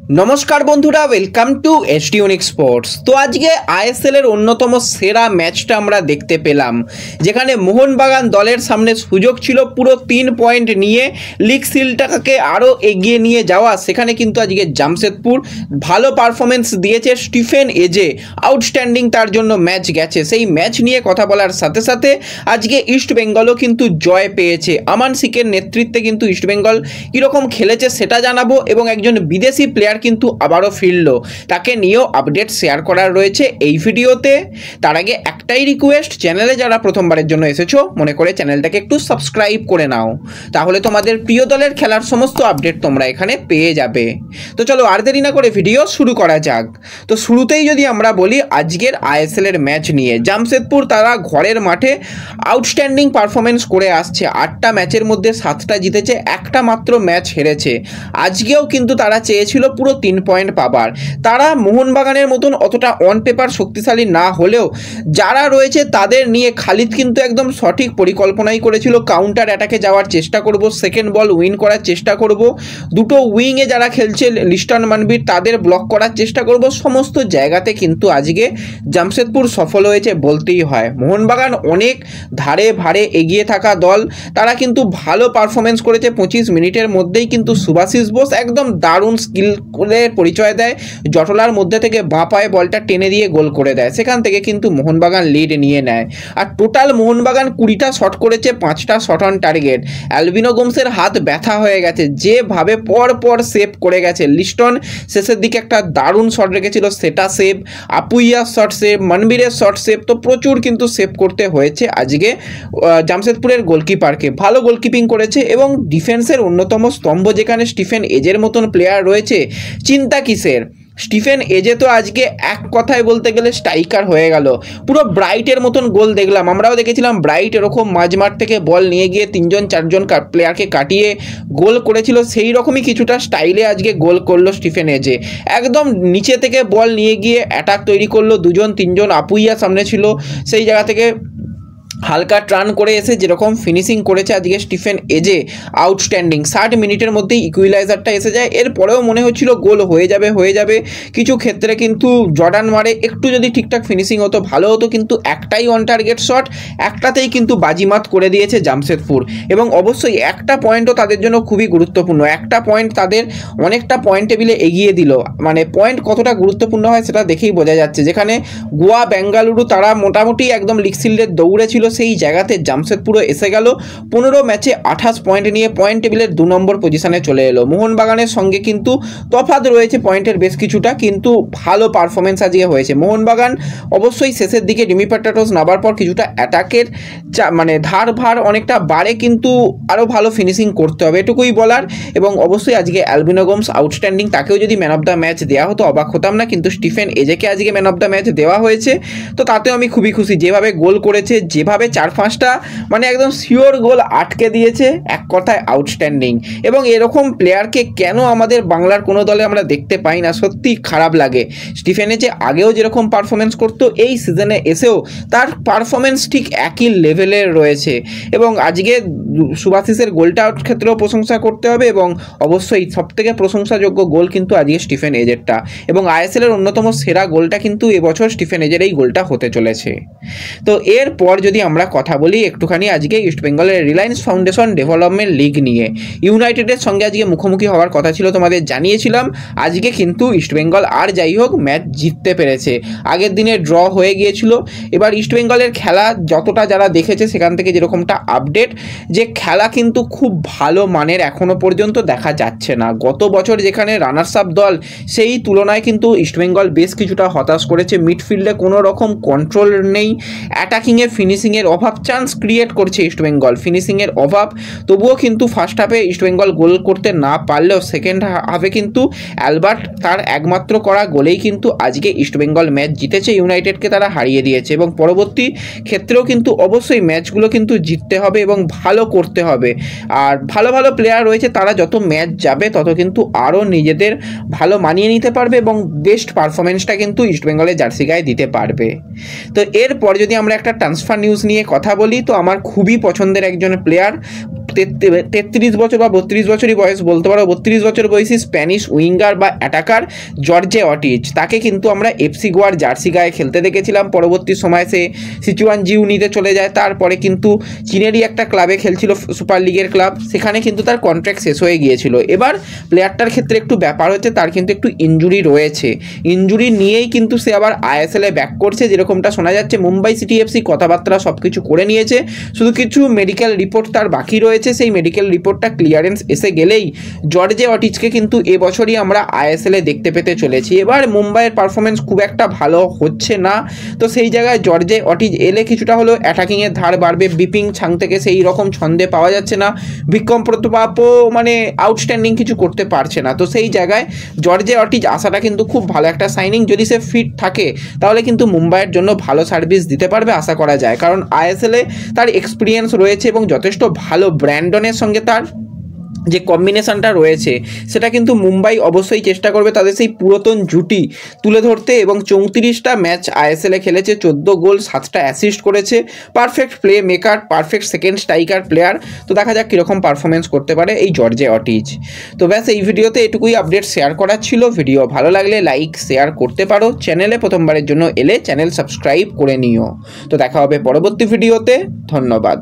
নমস্কার বন্ধুরা, welcome to SD unique sports. তো আজকে আইএসএল এর অন্যতম সেরা ম্যাচটা আমরা দেখতে পেলাম, যেখানে মোহনবাগান দলের সামনে সুযোগ ছিল পুরো 3 পয়েন্ট নিয়ে লিগ সিলটাকে আরও এগিয়ে নিয়ে যাওয়া। সেখানে কিন্তু আজকে জামশেদপুর ভালো পারফরমেন্স দিয়েছে। স্টিফেন এজে আউটস্ট্যান্ডিং, তার জন্য ম্যাচ গেছে। সেই ম্যাচ নিয়ে কথা বলার সাথে সাথে আজকে ইস্ট বেঙ্গলও কিন্তু জয় পেয়েছে। আমান সিকের নেতৃত্বে কিন্তু ইস্ট বেঙ্গল কীরকম খেলেছে সেটা জানাবো, এবং একজন বিদেশি প্লেয়ার কিন্তু আবারও ফিরল, তাকে নিয়েও আপডেট শেয়ার করার রয়েছে এই ভিডিওতে। তার আগে একটাই রিকোয়েস্ট, চ্যানেলে যারা প্রথমবারের জন্য এসেছো মনে করে চ্যানেলটাকে একটু সাবস্ক্রাইব করে নাও, তাহলে তোমাদের প্রিয় দলের খেলার সমস্ত আপডেট তোমরা এখানে পেয়ে যাবে। তো চলো আর দেরি না করে ভিডিও শুরু করা যাক। তো শুরুতেই যদি আমরা বলি আজকের আইএসএল এর ম্যাচ নিয়ে, জামশেদপুর তারা ঘরের মাঠে আউটস্ট্যান্ডিং পারফরমেন্স করে আসছে। 8টা ম্যাচের মধ্যে 7টা জিতেছে, একটা মাত্র ম্যাচ হেরেছে। আজকেও কিন্তু তারা চেয়েছিল পুরো 3 পয়েন্ট পাবার। তারা মোহনবাগানের মতন অতটা অন পেপার শক্তিশালী না হলেও যারা রয়েছে তাদের নিয়ে খালিদ কিন্তু একদম সঠিক পরিকল্পনাই করেছিল। কাউন্টার অ্যাটাকে যাওয়ার চেষ্টা করব, সেকেন্ড বল উইন করার চেষ্টা করব, দুটো উইংয়ে যারা খেলছে লিস্টন মানবীর তাদের ব্লক করার চেষ্টা করব। সমস্ত জায়গাতে কিন্তু আজকে জামশেদপুর সফল হয়েছে বলতেই হয়। মোহনবাগান অনেক ধারে ভারে এগিয়ে থাকা দল, তারা কিন্তু ভালো পারফরমেন্স করেছে। 25 মিনিটের মধ্যেই কিন্তু সুভাশিস বোস একদম দারুণ স্কিল করে পরিচয় দেয়, জটলার মধ্যে থেকে বাঁ পায়ে বলটা টেনে দিয়ে গোল করে দেয়। সেখান থেকে কিন্তু মোহনবাগান লিড নিয়ে নেয়। আর টোটাল মোহনবাগান 20টা শট করেছে, 5টা শট অন টার্গেট। অ্যালবিনো গোমসের হাত ব্যথা হয়ে গেছে, যেভাবে পর পর সেভ করে গেছে। লিস্টন শেষের দিকে একটা দারুণ শট রেখেছিল, সেটা সেভ। আপুইয়ার শট সেভ, মনবীরের শট সেভ। তো প্রচুর কিন্তু সেভ করতে হয়েছে আজকে জামশেদপুরের গোলকিপারকে। ভালো গোলকিপিং করেছে এবং ডিফেন্সের অন্যতম স্তম্ভ যেখানে স্টিফেন এজের মতন প্লেয়ার রয়েছে, চিন্তা কিসের। স্টিফেন এজে তো আজকে এক কথায় বলতে গেলে স্ট্রাইকার হয়ে গেল। পুরো ব্রাইটের মতন গোল দেখলাম, আমরাও দেখেছিলাম ব্রাইট এরকম মাঝমাঠ থেকে বল নিয়ে গিয়ে 3-4জন প্লেয়ারকে কাটিয়ে গোল করেছিল, সেই রকমই কিছুটা স্টাইলে আজকে গোল করলো স্টিফেন এজে। একদম নিচে থেকে বল নিয়ে গিয়ে অ্যাটাক তৈরি করলো, 2-3জন আপুইয়া সামনে ছিল, সেই জায়গা থেকে হালকা টার্ন করে এসে যেরকম ফিনিশিং করেছে আজকে স্টিফেন এজে, আউটস্ট্যান্ডিং। 60 মিনিটের মধ্যেই ইকুইলাইজারটা এসে যায়। এরপরেও মনে হচ্ছিল গোল হয়ে যাবে। কিছু ক্ষেত্রে কিন্তু জর্ডান মারে একটু যদি ঠিকঠাক ফিনিশিং হতো ভালো হতো, কিন্তু একটাই অন টার্গেট শট, একটাতেই কিন্তু বাজিমাত করে দিয়েছে জামশেদপুর। এবং অবশ্যই একটা পয়েন্টও তাদের জন্য খুবই গুরুত্বপূর্ণ। একটা পয়েন্ট তাদের অনেকটা পয়েন্ট টেবিলে এগিয়ে দিল। মানে পয়েন্ট কতটা গুরুত্বপূর্ণ হয় সেটা দেখেই বোঝা যাচ্ছে। যেখানে গোয়া বেঙ্গালুরু তারা মোটামুটি একদম লিগ সিল্ডের দৌড়ে ছিল, সেই জায়গাতে জামশেদপুরও এসে গেল 15 ম্যাচে 28 পয়েন্ট নিয়ে পয়েন্ট টেবিলের 2 নম্বর পজিশনে চলে এলো। মোহনবাগানের সঙ্গে কিন্তু তফাৎ রয়েছে পয়েন্টের বেশ কিছুটা, কিন্তু ভালো পারফরমেন্স আজকে হয়েছে। মোহনবাগান অবশ্যই শেষের দিকে ডিমি প্যাটাটোস নামার পর কিছুটা অ্যাটাকের মানে ধার ভার অনেকটা বাড়ে, কিন্তু আরও ভালো ফিনিশিং করতে হবে, এটুকুই বলার। এবং অবশ্যই আজকে অ্যালবিনো গোমস আউটস্ট্যান্ডিং, তাকেও যদি ম্যান অফ দ্য ম্যাচ দেওয়া হতো অবাক হতাম না, কিন্তু স্টিফেন এজেকে আজকে ম্যান অফ দ্য ম্যাচ দেওয়া হয়েছে। তো তাতেও আমি খুবই খুশি, যেভাবে গোল করেছে, যেভাবে 4-5টা মানে একদম শিওর গোল আটকে দিয়েছে, এক কথায় আউটস্ট্যান্ডিং। এবং এরকম প্লেয়ারকে কেন আমাদের বাংলার কোনো দলে আমরা দেখতে পাই না, সত্যি খারাপ লাগে। স্টিফেন এজে আগেও যেরকম পারফরমেন্স করতো, এই সিজনে এসেও তার পারফরমেন্স ঠিক একই লেভেলের রয়েছে। এবং আজকে সুভাশিসের গোলটার ক্ষেত্রেও প্রশংসা করতে হবে, এবং অবশ্যই সবথেকে প্রশংসাযোগ্য গোল কিন্তু আজকে স্টিফেন এজেরটা। এবং আইএসএল এর অন্যতম সেরা গোলটা কিন্তু এবছর স্টিফেন এজের এই গোলটা হতে চলেছে। তো এরপর যদি আমরা কথা বলি একটুখানি আজকে ইস্ট বেঙ্গলের রিলায়েন্স ফাউন্ডেশন ডেভেলপমেন্ট লিগ নিয়ে, ইউনাইটেডের সঙ্গে আজকে মুখোমুখি হওয়ার কথা ছিল, তোমাদের জানিয়েছিলাম। আজকে কিন্তু ইস্ট বেঙ্গল আর যাই হোক ম্যাচ জিততে পেরেছে, আগের দিনে ড্র হয়ে গিয়েছিল। এবার ইস্ট বেঙ্গলের খেলা যতটা যারা দেখেছে সেখান থেকে যেরকমটা আপডেট, যে খেলা কিন্তু খুব ভালো মানের এখনও পর্যন্ত দেখা যাচ্ছে না। গত বছর যেখানে রানার্স আপ দল, সেই তুলনায় কিন্তু ইস্টবেঙ্গল বেশ কিছুটা হতাশ করেছে। মিডফিল্ডে কোনো রকম কন্ট্রোল নেই, অ্যাটাকিংয়ে ফিনিশিংয়ের অভাব, চান্স ক্রিয়েট করছে ইস্টবেঙ্গল, ফিনিশিংয়ের অভাব। তবুও কিন্তু ফার্স্ট হাফে ইস্টবেঙ্গল গোল করতে না পারলেও সেকেন্ড হাফে কিন্তু অ্যালবার্ট তার একমাত্র করা গোলেই কিন্তু আজকে ইস্টবেঙ্গল ম্যাচ জিতেছে, ইউনাইটেডকে তারা হারিয়ে দিয়েছে। এবং পরবর্তী ক্ষেত্রেও কিন্তু অবশ্যই ম্যাচগুলো কিন্তু জিততে হবে এবং ভালো করতে হবে। আর ভালো ভালো প্লেয়ার রয়েছে, তারা যত ম্যাচ যাবে তত কিন্তু আরও নিজেদের ভালো মানিয়ে নিতে পারবে এবং বেস্ট পারফরমেন্সটা কিন্তু ইস্টবেঙ্গলের জার্সি গায়ে দিতে পারবে। তো এরপর যদি আমরা একটা ট্রান্সফার নিউজ নিয়ে কথা বলি, তো আমার খুবই পছন্দের একজন প্লেয়ার, 33 বছর বা 32 বছরই বয়স বলতে পারো, 32 বছর বয়সী স্প্যানিশ উইঙ্গার বা অ্যাটাকার জর্জে অটিজ। তাকে কিন্তু আমরা এফসি গোয়ার জার্সি গায়ে খেলতে দেখেছিলাম। পরবর্তী সময়ে সে সিচুয়ান জিউনিতে চলে যায়, তারপরে কিন্তু চীনেরই একটা ক্লাবে খেলছিল, সুপার লিগের ক্লাব, সেখানে কিন্তু তার কন্ট্রাক্ট শেষ হয়ে গিয়েছিল। এবার প্লেয়ারটার ক্ষেত্রে একটু ব্যাপার হচ্ছে, তার কিন্তু একটু ইনজুরি রয়েছে, ইনজুরি নিয়েই কিন্তু সে আবার আইএসএলে ব্যাক করছে, যেরকমটা শোনা যাচ্ছে। মুম্বাই সিটি এফসি কথাবার্তা সব কিছু করে নিয়েছে, শুধু কিছু মেডিকেল রিপোর্ট তার বাকি রয়েছে। সেই মেডিকেল রিপোর্টটা ক্লিয়ারেন্স এসে গেলেই জর্জে অটিজকে কিন্তু এবছরই আমরা আইএসএলে দেখতে পেতে চলেছি। এবার মুম্বাইয়ের পারফরমেন্স খুব একটা ভালো হচ্ছে না, তো সেই জায়গায় জর্জে অটিজ এলে কিছুটা হলেও অ্যাটাকিংয়ের ধার বাড়বে। বিপিং ছাং থেকে সেই রকম ছন্দে পাওয়া যাচ্ছে না, বিক্রম প্রতাপও মানে আউটস্ট্যান্ডিং কিছু করতে পারছে না, তো সেই জায়গায় জর্জে অটিজ আসাটা কিন্তু খুব ভালো একটা সাইনিং। যদি সে ফিট থাকে তাহলে কিন্তু মুম্বাইয়ের জন্য ভালো সার্ভিস দিতে পারবে আশা করা যায়, কারণ আইএসএলে তার এক্সপিরিয়েন্স রয়েছে এবং যথেষ্ট ভালো ব্র্যান্ডনের সঙ্গে তার যে কম্বিনেশনটা রয়েছে সেটা কিন্তু মুম্বাই অবশ্যই চেষ্টা করবে তাদের সেই পুরাতন জুটি তুলে ধরতে। এবং 34টা ম্যাচ আইএসএলে খেলেছে, 14 গোল 7টা অ্যাসিস্ট করেছে, perfect play maker, perfect second striker player. তো দেখা যাক কীরকম পারফরমেন্স করতে পারে এই জর্জে অটিজ। তো ব্যাস এই ভিডিওতে এটুকুই আপডেট শেয়ার করার ছিল। ভিডিও ভালো লাগলে লাইক শেয়ার করতে পারো, চ্যানেলে প্রথমবারের জন্য এলে চ্যানেল সাবস্ক্রাইব করে নিও। তো দেখা হবে পরবর্তী ভিডিওতে, ধন্যবাদ।